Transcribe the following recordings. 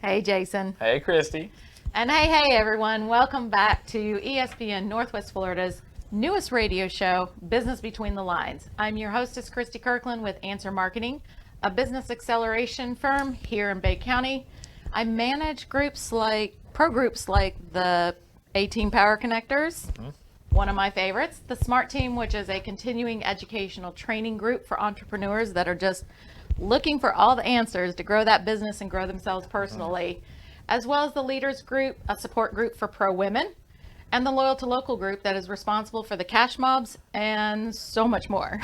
Hey, Jason. Hey, Christy. And hey, everyone. Welcome back to ESPN Northwest Florida's newest radio show, Business Between the Lines. I'm your hostess, Christy Kirkland with Answer Marketing, a business acceleration firm here in Bay County. I manage pro groups like the A-Team Power Connectors, one of my favorites, the Smart Team, which is a continuing educational training group for entrepreneurs that are just looking for all the answers to grow that business and grow themselves personally, as well as the Leaders Group, a support group for pro women, and the Loyal to Local group that is responsible for the cash mobs and so much more.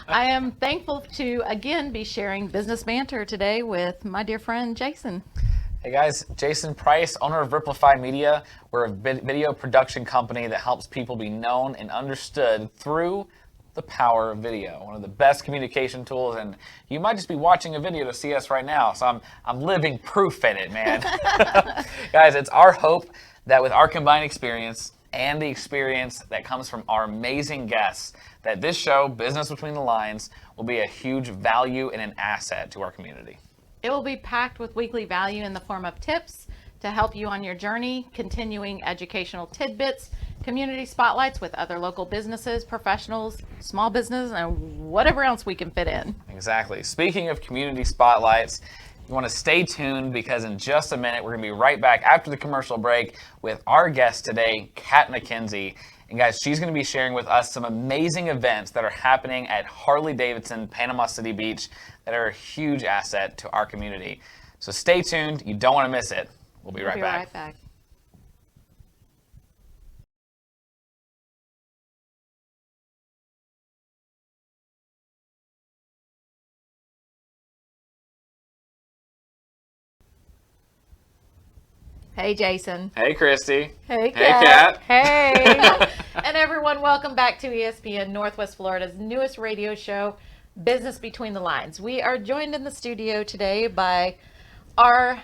I am thankful to again be sharing business banter today with my dear friend Jason. Hey guys, Jason Price, owner of Riplify Media. We're a video production company that helps people be known and understood through the power of video, one of the best communication tools, and you might just be watching a video to see us right now, so I'm living proof in it, man. Guys, it's our hope that with our combined experience and the experience that comes from our amazing guests, that this show, Business Between the Lines, will be a huge value and an asset to our community. It will be packed with weekly value in the form of tips to help you on your journey, continuing educational tidbits, community spotlights with other local businesses, professionals, small business, and whatever else we can fit in. Exactly. Speaking of community spotlights, you want to stay tuned because in just a minute, we're going to be right back after the commercial break with our guest today, Katt McKenzie. And guys, she's going to be sharing with us some amazing events that are happening at Harley Davidson, Panama City Beach that are a huge asset to our community. So stay tuned. You don't want to miss it. We'll be right back. Hey, Jason. Hey, Christy. Hey, Katt. Hey. And everyone, welcome back to ESPN Northwest Florida's newest radio show, Business Between the Lines. We are joined in the studio today by our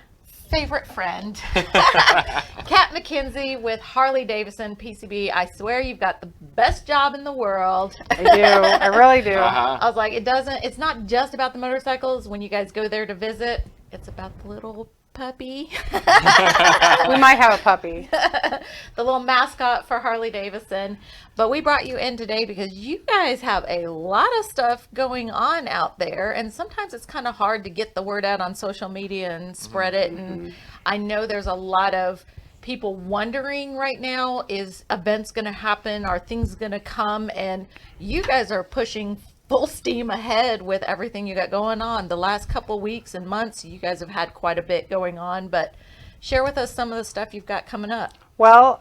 favorite friend, Katt McKenzie with Harley Davidson PCB. I swear you've got the best job in the world. I do. I really do. I was like, it's not just about the motorcycles when you guys go there to visit. It's about the little puppy. We might have a puppy. The little mascot for Harley Davidson. But we brought you in today because you guys have a lot of stuff going on out there, and sometimes it's kind of hard to get the word out on social media and spread it. And I know there's a lot of people wondering right now, is events going to happen? Are things going to come? And you guys are pushing full steam ahead with everything you got going on. The last couple weeks and months, you guys have had quite a bit going on, but share with us some of the stuff you've got coming up. Well,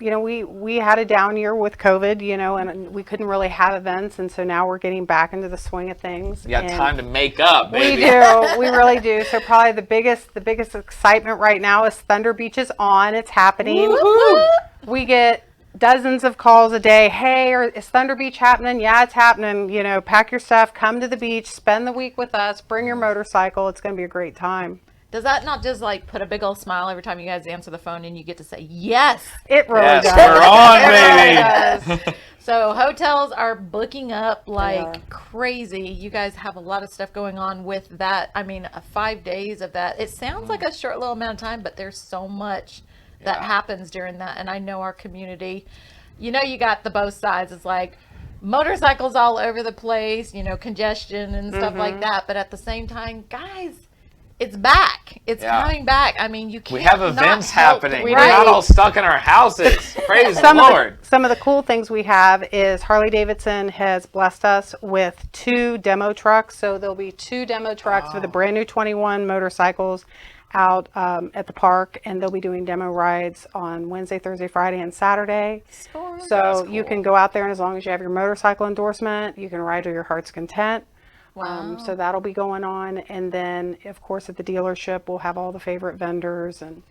we had a down year with COVID, and we couldn't really have events, and so now we're getting back into the swing of things. You got time to make up, baby. We do. We really do. So probably the biggest excitement right now is Thunder Beach is on. It's happening. Woo-hoo! We get dozens of calls a day. Hey, is Thunder Beach happening? Yeah, it's happening. Pack your stuff, come to the beach, spend the week with us, bring your motorcycle. It's going to be a great time. Does that not just put a big old smile every time you guys answer the phone and you get to say yes? It really Yes, does. we're on, baby. So hotels are booking up like crazy. You guys have a lot of stuff going on with that. I mean, 5 days of that. It sounds like a short little amount of time, but there's so much that happens during that. And I know our community, you got the both sides. It's like motorcycles all over the place, congestion and stuff like that. But at the same time, guys, it's back. It's coming back. I mean, you can't. We have events happening. We're Right. not all stuck in our houses. Praise the Lord. Some of the cool things we have is Harley Davidson has blessed us with 2 demo trucks. So there'll be 2 demo trucks with the brand new 21 motorcycles out at the park, and they'll be doing demo rides on Wednesday, Thursday, Friday, and Saturday. So you can go out there, and as long as you have your motorcycle endorsement, you can ride to your heart's content. Wow. So that'll be going on. And then, of course, at the dealership, we'll have all the favorite vendors and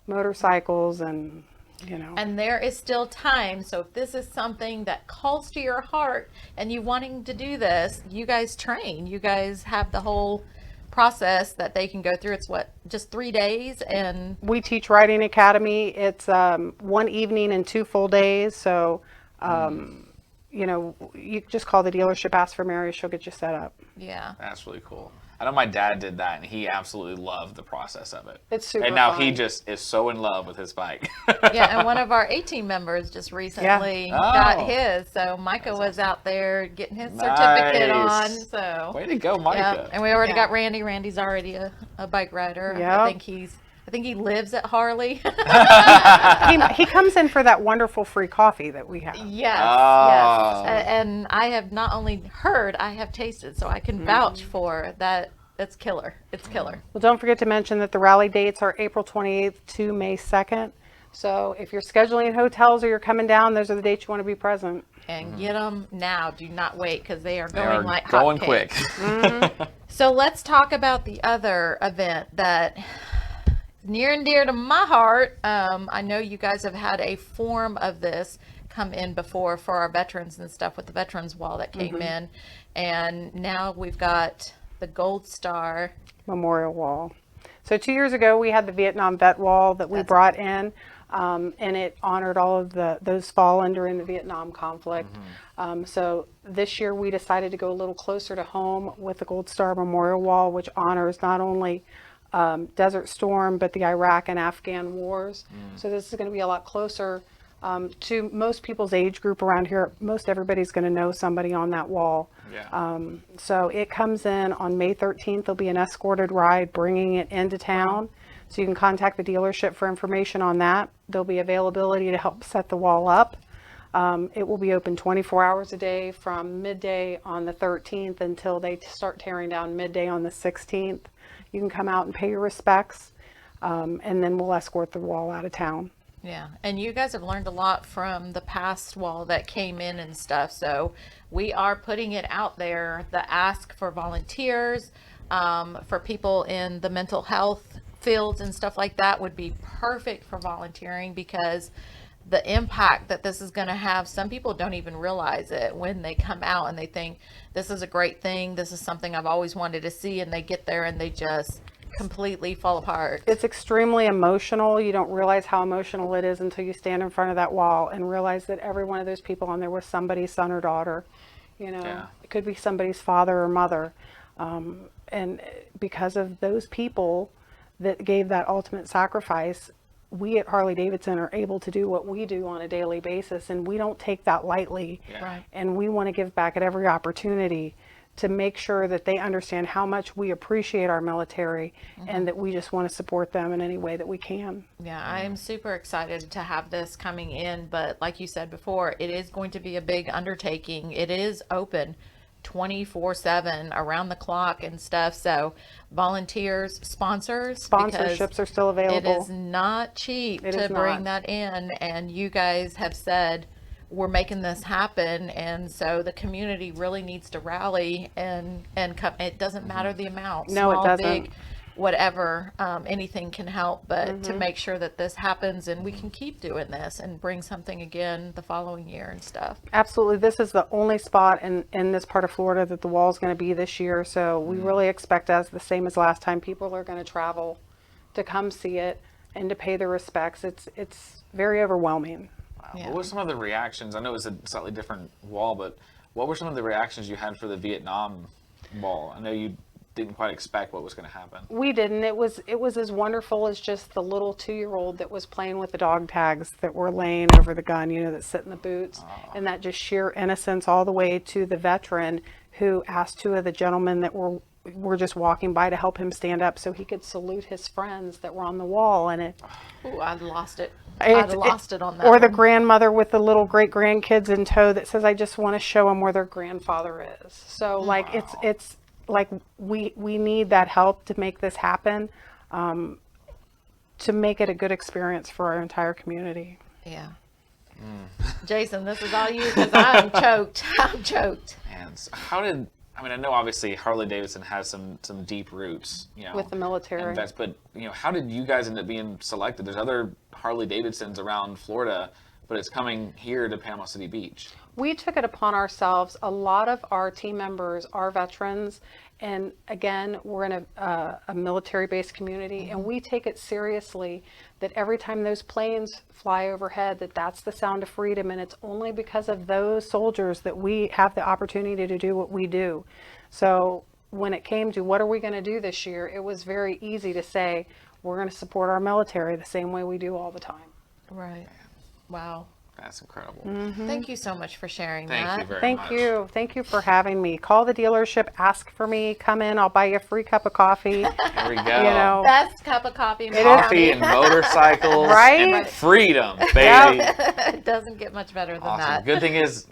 motorcycles and, And there is still time. So if this is something that calls to your heart and you wanting to do this, you guys train. You guys have the whole process that they can go through. It's just 3 days, and we teach Riding Academy. It's 1 evening and 2 full days. So, you just call the dealership, ask for Mary, she'll get you set up. yeah. That's really cool. I know my dad did that, and he absolutely loved the process of it. It's super And now fun. he just is so in love with his bike. Yeah, and one of our A-team members just recently got his. So Micah was out there getting his certificate on. Nice. So Way to go, Micah. yeah, and we already Yeah. got Randy. Randy's already a bike rider. Yep. I think he lives at Harley. He comes in for that wonderful free coffee that we have. Yes, Oh. yes. And I have not only heard, I have tasted, so I can vouch for that. It's killer. It's killer. Well, don't forget to mention that the rally dates are April 28th to May 2nd. So if you're scheduling hotels or you're coming down, those are the dates you want to be present. And get them now. Do not wait because they are They going are like going hotcakes. quick. So let's talk about the other event that near and dear to my heart. I know you guys have had a form of this come in before for our veterans and stuff with the Veterans Wall that came in. And now we've got the Gold Star. Memorial Wall. So 2 years ago, we had the Vietnam Vet Wall that we brought in, and it honored all of those fallen during the Vietnam conflict. So this year, we decided to go a little closer to home with the Gold Star Memorial Wall, which honors not only Desert Storm, but the Iraq and Afghan wars. So this is going to be a lot closer to most people's age group around here. Most everybody's going to know somebody on that wall. Yeah. So it comes in on May 13th. There'll be an escorted ride bringing it into town. So you can contact the dealership for information on that. There'll be availability to help set the wall up. It will be open 24 hours a day from midday on the 13th until they start tearing down midday on the 16th. You can come out and pay your respects, and then we'll escort the wall out of town. Yeah, and you guys have learned a lot from the past wall that came in and stuff. So we are putting it out there, the ask for volunteers, for people in the mental health fields and stuff like that would be perfect for volunteering because the impact that this is going to have, some people don't even realize it when they come out and they think this is a great thing. This is something I've always wanted to see. And they get there and they just completely fall apart. It's extremely emotional. You don't realize how emotional it is until you stand in front of that wall and realize that every one of those people on there was somebody's son or daughter. You know, Yeah. It could be somebody's father or mother. And because of those people that gave that ultimate sacrifice, we at Harley Davidson are able to do what we do on a daily basis, and we don't take that lightly. Yeah. Right. And we want to give back at every opportunity to make sure that they understand how much we appreciate our military and that we just want to support them in any way that we can. Yeah, I am super excited to have this coming in, but like you said before, it is going to be a big undertaking. It is open 24/7 around the clock and stuff. So volunteers, sponsors, because Sponsorships are still it available. is not cheap It to is bring not. that in. And you guys have said we're making this happen, and so the community really needs to rally and come. It doesn't matter the amount, No, it small, doesn't. big, whatever, anything can help, but Mm-hmm. to make sure that this happens and we can keep doing this and bring something again the following year and stuff. Absolutely. This is the only spot in this part of Florida that the wall is going to be this year. So we really expect, as the same as last time, people are going to travel to come see it and to pay their respects. It's very overwhelming. Yeah. What were some of the reactions? I know it was a slightly different wall, but what were some of the reactions you had for the Vietnam wall? I know you didn't quite expect what was going to happen. We didn't. It was as wonderful as just the little 2-year-old that was playing with the dog tags that were laying over the gun, that sit in the boots, and that just sheer innocence, all the way to the veteran who asked 2 of the gentlemen that were just walking by to help him stand up so he could salute his friends that were on the wall. And it Ooh, I'd lost it. I'd lost it on that. Or the one. grandmother with the little great grandkids in tow that says, "I just want to show them where their grandfather is." So like it's like we need that help to make this happen, to make it a good experience for our entire community. Yeah. Jason, this is all you because I'm choked. I'm choked. And so I know obviously Harley Davidson has some deep roots, With the military. and vets, but how did you guys end up being selected? There's other Harley Davidsons around Florida, but it's coming here to Panama City Beach. We took it upon ourselves. A lot of our team members are veterans, and again, we're in a military-based community, and we take it seriously that every time those planes fly overhead, that's the sound of freedom, and it's only because of those soldiers that we have the opportunity to do what we do. So when it came to what are we going to do this year, it was very easy to say, we're going to support our military the same way we do all the time. Right. Wow. That's incredible. Thank you so much for sharing that. Thank you very Thank much. you. Thank you for having me. Call the dealership, ask for me, come in, I'll buy you a free cup of coffee. There we go. You know, Best cup of coffee in Coffee and motorcycles Right? and freedom, baby. It doesn't get much better than Awesome. that. Good thing is,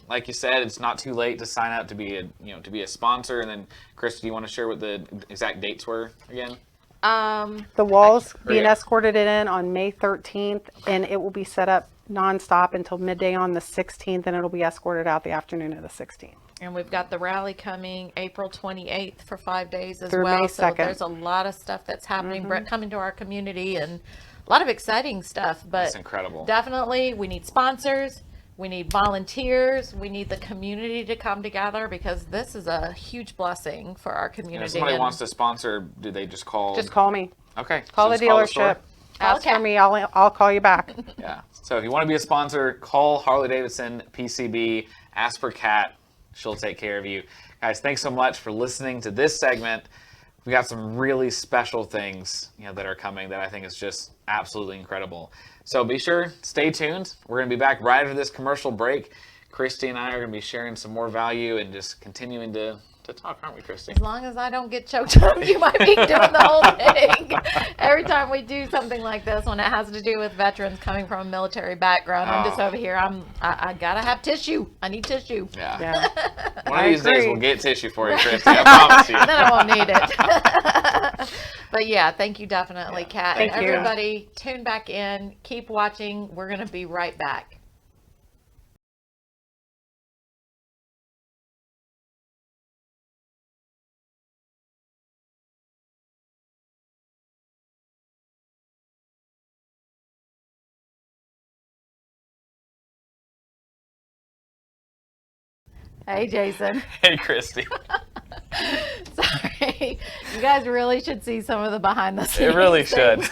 like you said, it's not too late to sign up to be a sponsor. And then, Chris, do you want to share what the exact dates were again? the walls Hurry being up. escorted in on May 13th, and it will be set up nonstop until midday on the 16th, and it'll be escorted out the afternoon of the 16th. And we've got the rally coming April 28th for 5 days as Through well. May So 2nd. there's a lot of stuff that's happening, coming to our community, and a lot of exciting stuff. But That's incredible. definitely, we need sponsors. We need volunteers. We need the community to come together because this is a huge blessing for our community. If somebody And wants to sponsor, do they just call? Just call me. Okay. Call so the just store? dealership. Ask Okay. for me. I'll call you back. Yeah. So if you want to be a sponsor, call Harley Davidson PCB. Ask for Katt. She'll take care of you. Guys, thanks so much for listening to this segment. We got some really special things, that are coming that I think is just absolutely incredible. So be sure, stay tuned. We're going to be back right after this commercial break. Christy and I are going to be sharing some more value and just continuing to talk, aren't we, Christy? As long as I don't get choked up, you might be doing the whole thing. Every time we do something like this, when it has to do with veterans coming from a military background, I'm just over here. I gotta have tissue. I need tissue. Yeah. Yeah. One of I these days agree. we'll get tissue for you, Christy. I promise you. Then I won't need it. But yeah, thank you definitely, Katt. Thank and you. everybody, tune back in. Keep watching. We're gonna be right back. Hey, Jason. Hey, Christy. Sorry. You guys really should see some of the behind the scenes. It really should.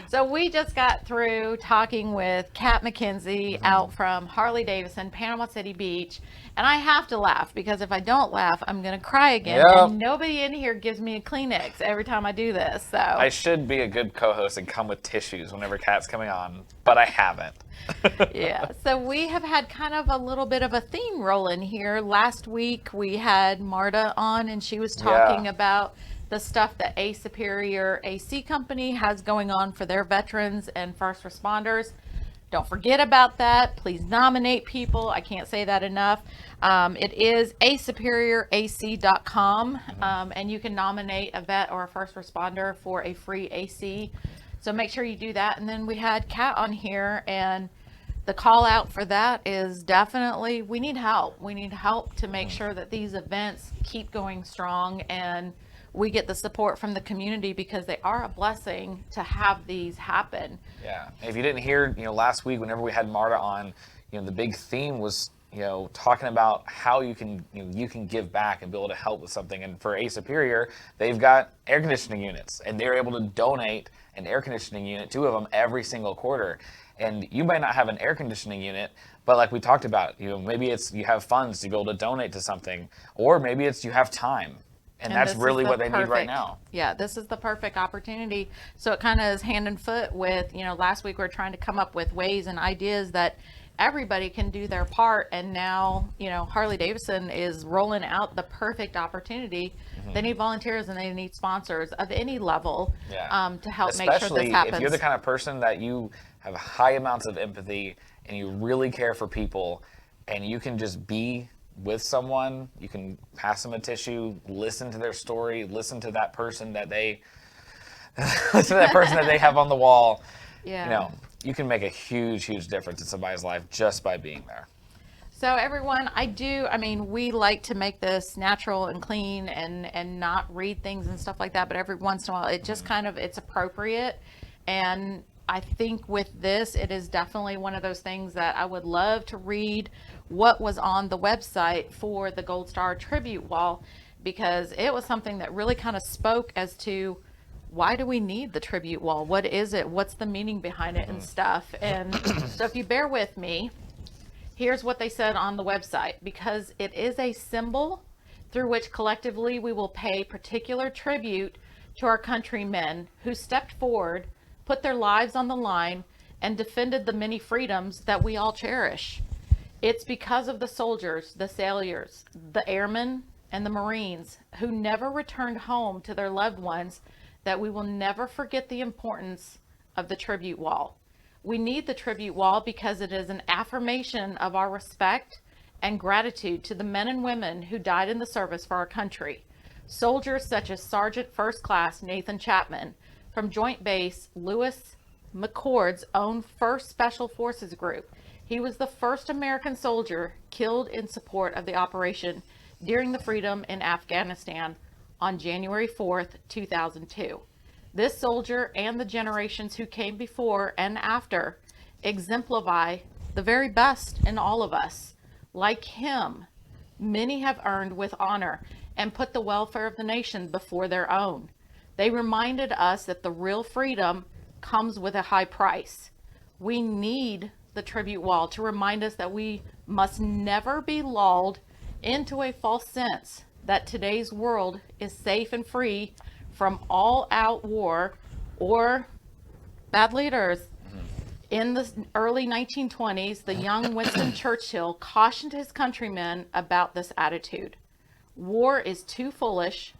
So we just got through talking with Katt McKenzie out from Harley Davidson, Panama City Beach. And I have to laugh because if I don't laugh, I'm going to cry again. Yep. And nobody in here gives me a Kleenex every time I do this. So I should be a good co-host and come with tissues whenever Katt's coming on, but I haven't. yeah. So we have had kind of a little bit of a theme rolling here. Last week we had Marta on and she was talking about the stuff that A Superior AC Company has going on for their veterans and first responders. Don't forget about that. Please nominate people. I can't say that enough. It is asuperiораc.com, and you can nominate a vet or a first responder for a free AC. So make sure you do that. And then we had Katt on here, and the call out for that is definitely we need help. We need help to make sure that these events keep going strong and we get the support from the community because they are a blessing to have these happen. Yeah. If you didn't hear, last week whenever we had Marta on, the big theme was, talking about how you can give back and be able to help with something. And for A Superior, they've got air conditioning units, and they're able to donate an air conditioning unit, 2 of them every single quarter. And you might not have an air conditioning unit, but like we talked about, maybe it's you have funds to be able to donate to something, or maybe it's you have time. And that's this is really the what they need right perfect- now. Yeah, this is the perfect opportunity. So it kind of is hand in foot with, last week we were trying to come up with ways and ideas that everybody can do their part. And now, Harley Davidson is rolling out the perfect opportunity. They need volunteers and they need sponsors of any level to help make sure Especially this happens. if you're the kind of person that you have high amounts of empathy and you really care for people and you can just be with someone, you can pass them a tissue, listen to their story, listen to that person that they have on the wall. Yeah. You can make a huge, huge difference in somebody's life just by being there. So everyone, we like to make this natural and clean and not read things and stuff like that, but every once in a while it just it's appropriate. And I think with this, it is definitely one of those things that I would love to read what was on the website for the Gold Star tribute wall, because it was something that really kind of spoke as to why do we need the tribute wall? What is it? What's the meaning behind it and stuff? And so if you bear with me, here's what they said on the website, because it is a symbol through which collectively we will pay particular tribute to our countrymen who stepped forward, put their lives on the line, and defended the many freedoms that we all cherish. It's because of the soldiers, the sailors, the airmen, and the Marines who never returned home to their loved ones that we will never forget the importance of the tribute wall. We need the tribute wall because it is an affirmation of our respect and gratitude to the men and women who died in the service for our country. Soldiers such as Sergeant First Class Nathan Chapman from Joint Base Lewis McCord's own 1st Special Forces Group. He was the first American soldier killed in support of the operation during the freedom in Afghanistan on January 4th, 2002. This soldier and the generations who came before and after exemplify the very best in all of us. Like him, many have earned with honor and put the welfare of the nation before their own. They reminded us that the real freedom comes with a high price. We need the tribute wall to remind us that we must never be lulled into a false sense that today's world is safe and free from all-out war or bad leaders. In the early 1920s, the young Winston Churchill cautioned his countrymen about this attitude. War is too foolish,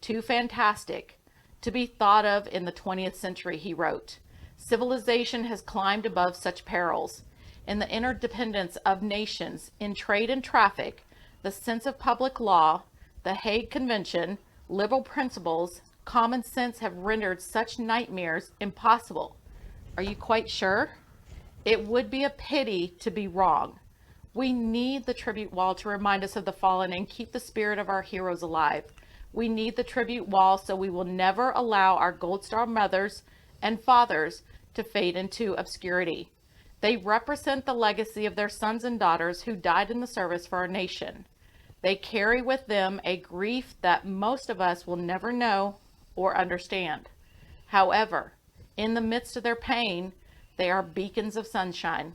too fantastic to be thought of in the 20th century, he wrote. Civilization has climbed above such perils. In the interdependence of nations, in trade and traffic, the sense of public law, the Hague Convention, liberal principles, common sense have rendered such nightmares impossible. Are you quite sure? It would be a pity to be wrong. We need the tribute wall to remind us of the fallen and keep the spirit of our heroes alive. We need the tribute wall so we will never allow our Gold Star mothers and fathers to fade into obscurity. They represent the legacy of their sons and daughters who died in the service for our nation. They carry with them a grief that most of us will never know or understand. However, in the midst of their pain, they are beacons of sunshine.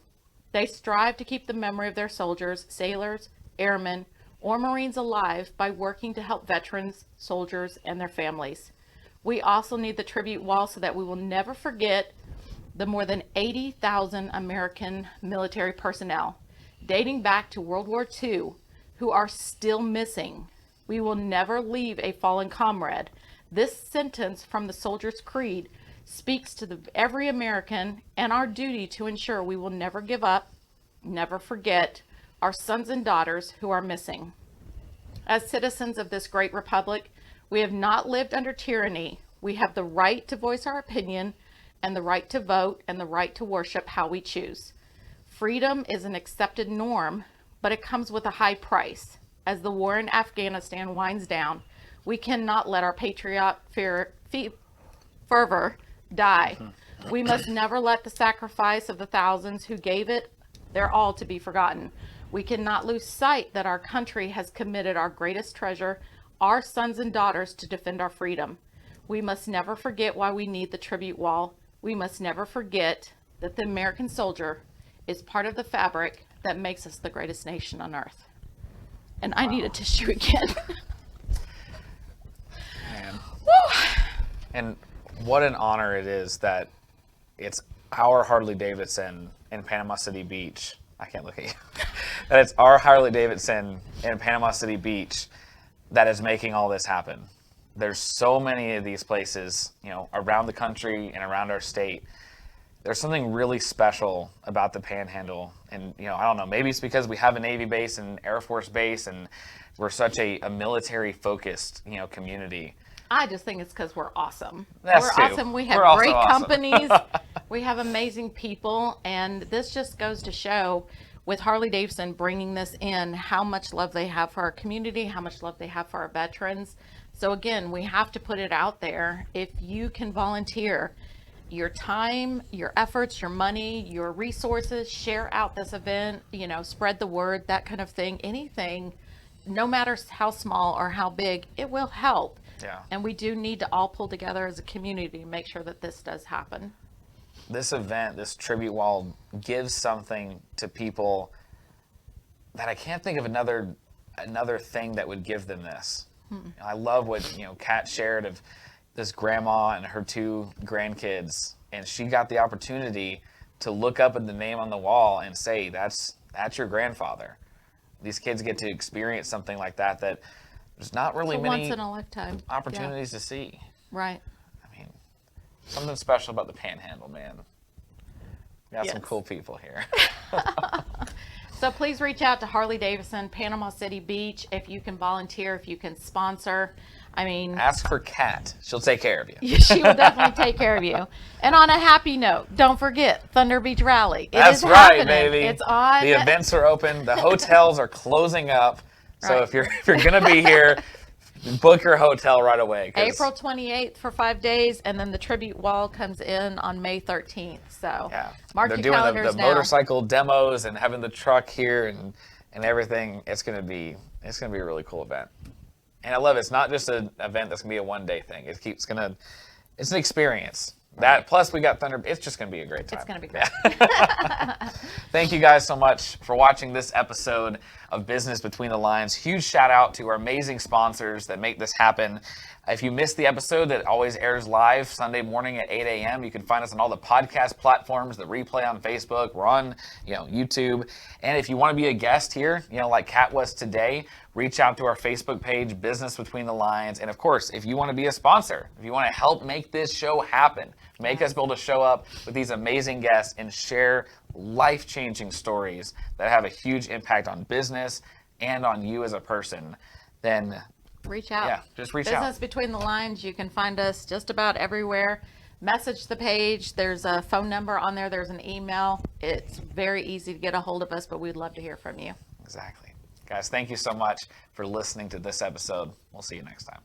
They strive to keep the memory of their soldiers, sailors, airmen, or Marines alive by working to help veterans, soldiers, and their families. We also need the tribute wall so that we will never forget the more than 80,000 American military personnel dating back to World War II who are still missing. We will never leave a fallen comrade. This sentence from the Soldier's Creed speaks to every American and our duty to ensure we will never give up, never forget our sons and daughters who are missing. As citizens of this great republic, we have not lived under tyranny. We have the right to voice our opinion and the right to vote and the right to worship how we choose. Freedom is an accepted norm, but it comes with a high price. As the war in Afghanistan winds down, we cannot let our patriot fervor die. We must never let the sacrifice of the thousands who gave it their all to be forgotten. We cannot lose sight that our country has committed our greatest treasure, our sons and daughters, to defend our freedom. We must never forget why we need the tribute wall. We must never forget that the American soldier is part of the fabric that makes us the greatest nation on earth. And I need a tissue again. Man. Woo! And what an honor it is that it's our Harley Davidson in Panama City Beach. I can't look at you. That it's our Harley Davidson in Panama City Beach that is making all this happen. There's so many of these places, around the country and around our state. There's something really special about the Panhandle. And, I don't know, maybe it's because we have a Navy base and Air Force base and we're such a military-focused, community. I just think it's because we're awesome. That's we're too. awesome. We have We're also great awesome. companies. We have amazing people. And this just goes to show with Harley Davidson bringing this in, how much love they have for our community, how much love they have for our veterans. So again, we have to put it out there. If you can volunteer your time, your efforts, your money, your resources, share out this event, spread the word, that kind of thing, anything, no matter how small or how big, it will help. Yeah. And we do need to all pull together as a community to make sure that this does happen. This event, this tribute wall, gives something to people that I can't think of another another thing that would give them this. I love what Katt shared of this grandma and her 2 grandkids, and she got the opportunity to look up at the name on the wall and say, that's your grandfather. These kids get to experience something like that there's not really many once in a lifetime opportunities to see. Right. I mean, something special about the Panhandle, man. We got some Yes. cool people here. So please reach out to Harley Davidson, Panama City Beach, if you can volunteer, if you can sponsor. I mean, Ask for Katt. She'll take care of you. she will definitely take care of you. And on a happy note, don't forget Thunder Beach Rally. It That's is right, happening. baby. It's on. The events are open. The hotels are closing up. So Right. if you're gonna be here, book your hotel right away. 'Cause, April 28th for 5 days, and then the tribute wall comes in on May 13th. So yeah, mark they're your doing calendars the now. motorcycle demos and having the truck here and everything. It's gonna be a really cool event. And I love it. It's not just an event that's gonna be a one-day thing. It's an experience. That plus we got Thunder. It's just gonna be a great time. It's going to be great. Thank you guys so much for watching this episode of Business Between the Lines. Huge shout out to our amazing sponsors that make this happen. If you missed the episode, that always airs live Sunday morning at 8 a.m. You can find us on all the podcast platforms, the replay on Facebook. We're on, YouTube. And if you want to be a guest here, like Katt was today, reach out to our Facebook page, Business Between the Lines. And of course, if you want to be a sponsor, if you want to help make this show happen, make us be able to show up with these amazing guests and share life-changing stories that have a huge impact on business and on you as a person, then Reach out. Yeah, just reach Business out. Between the Lines. You can find us just about everywhere. Message the page. There's a phone number on there. There's an email. It's very easy to get a hold of us, but we'd love to hear from you. Exactly. Guys, thank you so much for listening to this episode. We'll see you next time.